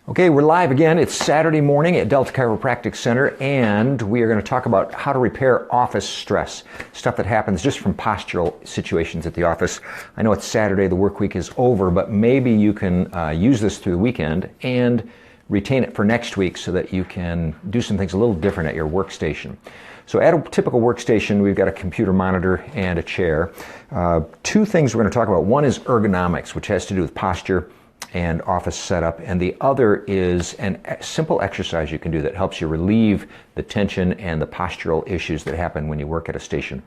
Okay, we're live again. It's Saturday morning at Delta Chiropractic Center, and we are going to talk about how to repair office stress, stuff that happens just from postural situations at the office. I know it's Saturday, the work week is over, but maybe you can use this through the weekend and retain it for next week so that you can do some things a little different at your workstation. So at a typical workstation, we've got a computer monitor and a chair. Two things we're going to talk about. One is ergonomics, which has to do with posture and office setup, and the other is a simple exercise you can do that helps you relieve the tension and the postural issues that happen when you work at a station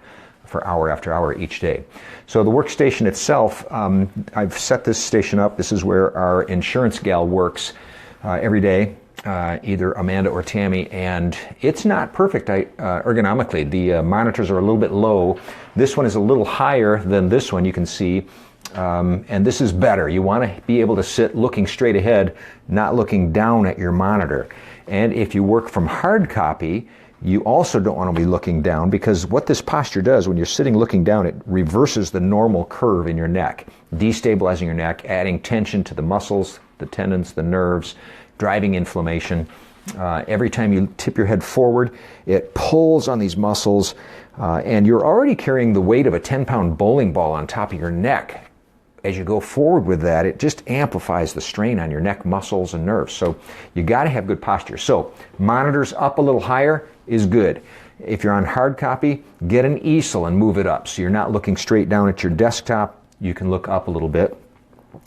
for hour after hour each day. So the workstation itself, I've set this station up. This is where our insurance gal works every day, either Amanda or Tammy, and it's not perfect ergonomically. The monitors are a little bit low. This one is a little higher than this one, you can see. And this is better. You want to be able to sit looking straight ahead, not looking down at your monitor. And if you work from hard copy, you also don't want to be looking down, because what this posture does when you're sitting looking down, it reverses the normal curve in your neck, destabilizing your neck, adding tension to the muscles, the tendons, the nerves, driving inflammation. Every time you tip your head forward, it pulls on these muscles, and you're already carrying the weight of a 10-pound bowling ball on top of your neck. As you go forward with that, it just amplifies the strain on your neck muscles and nerves. So you got to have good posture. So monitors up a little higher is good. If you're on hard copy, get an easel and move it up. So you're not looking straight down at your desktop. You can look up a little bit.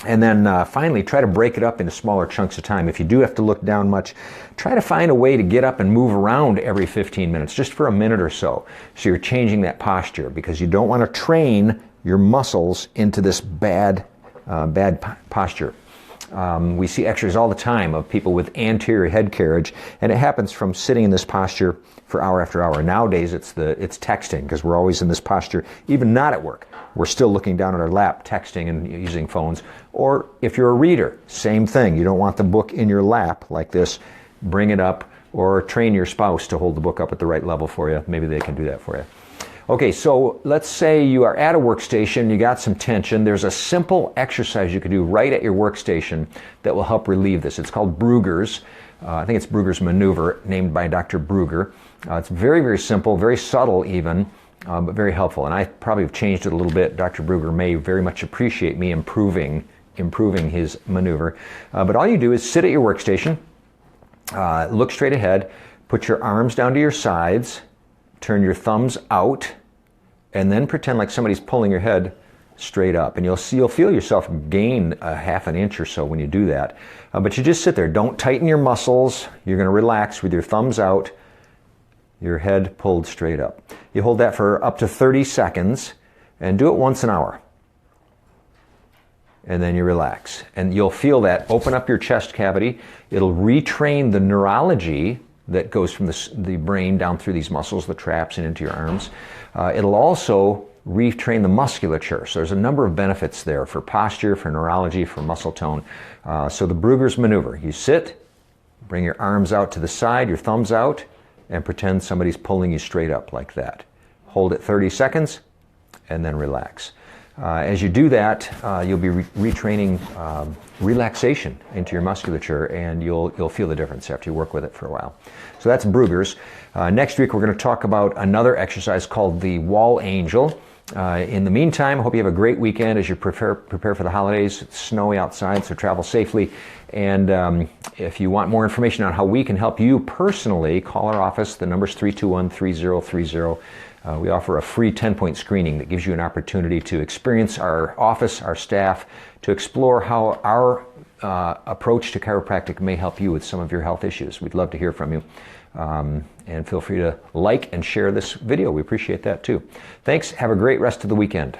And then finally, try to break it up into smaller chunks of time. If you do have to look down much, try to find a way to get up and move around every 15 minutes, just for a minute or so. So you're changing that posture, because you don't want to train your muscles into this bad posture. We see x-rays all the time of people with anterior head carriage, and it happens from sitting in this posture for hour after hour. Nowadays, it's texting, because we're always in this posture, even not at work. We're still looking down at our lap, texting and using phones. Or if you're a reader, same thing. You don't want the book in your lap like this. Bring it up, or train your spouse to hold the book up at the right level for you. Maybe they can do that for you. Okay, so let's say you are at a workstation, you got some tension. There's a simple exercise you can do right at your workstation that will help relieve this. It's called Brugger's. I think it's Brugger's maneuver, named by Dr. Brugger. It's very, very simple, very subtle even, but very helpful. And I probably have changed it a little bit. Dr. Brugger may very much appreciate me improving his maneuver. But all you do is sit at your workstation, look straight ahead, put your arms down to your sides, turn your thumbs out, and then pretend like somebody's pulling your head straight up. And you'll feel yourself gain a half an inch or so when you do that. But you just sit there. Don't tighten your muscles. You're going to relax with your thumbs out, your head pulled straight up. You hold that for up to 30 seconds, and do it once an hour. And then you relax. And you'll feel that open up your chest cavity. It'll retrain the neurology that goes from the brain down through these muscles, the traps, and into your arms. It'll also retrain the musculature. So there's a number of benefits there for posture, for neurology, for muscle tone. So the Brugger's maneuver. You sit, bring your arms out to the side, your thumbs out, and pretend somebody's pulling you straight up like that. Hold it 30 seconds, and then relax. As you do that, you'll be retraining relaxation into your musculature, and you'll feel the difference after you work with it for a while. So that's Brugger's. Next week, we're going to talk about another exercise called the Wall Angel. In the meantime, I hope you have a great weekend as you prepare for the holidays. It's snowy outside, so travel safely. And if you want more information on how we can help you personally, call our office. The number's 321-3030. We offer a free 10-point screening that gives you an opportunity to experience our office, our staff, to explore how our approach to chiropractic may help you with some of your health issues. We'd love to hear from you. And feel free to like and share this video. We appreciate that too. Thanks. Have a great rest of the weekend.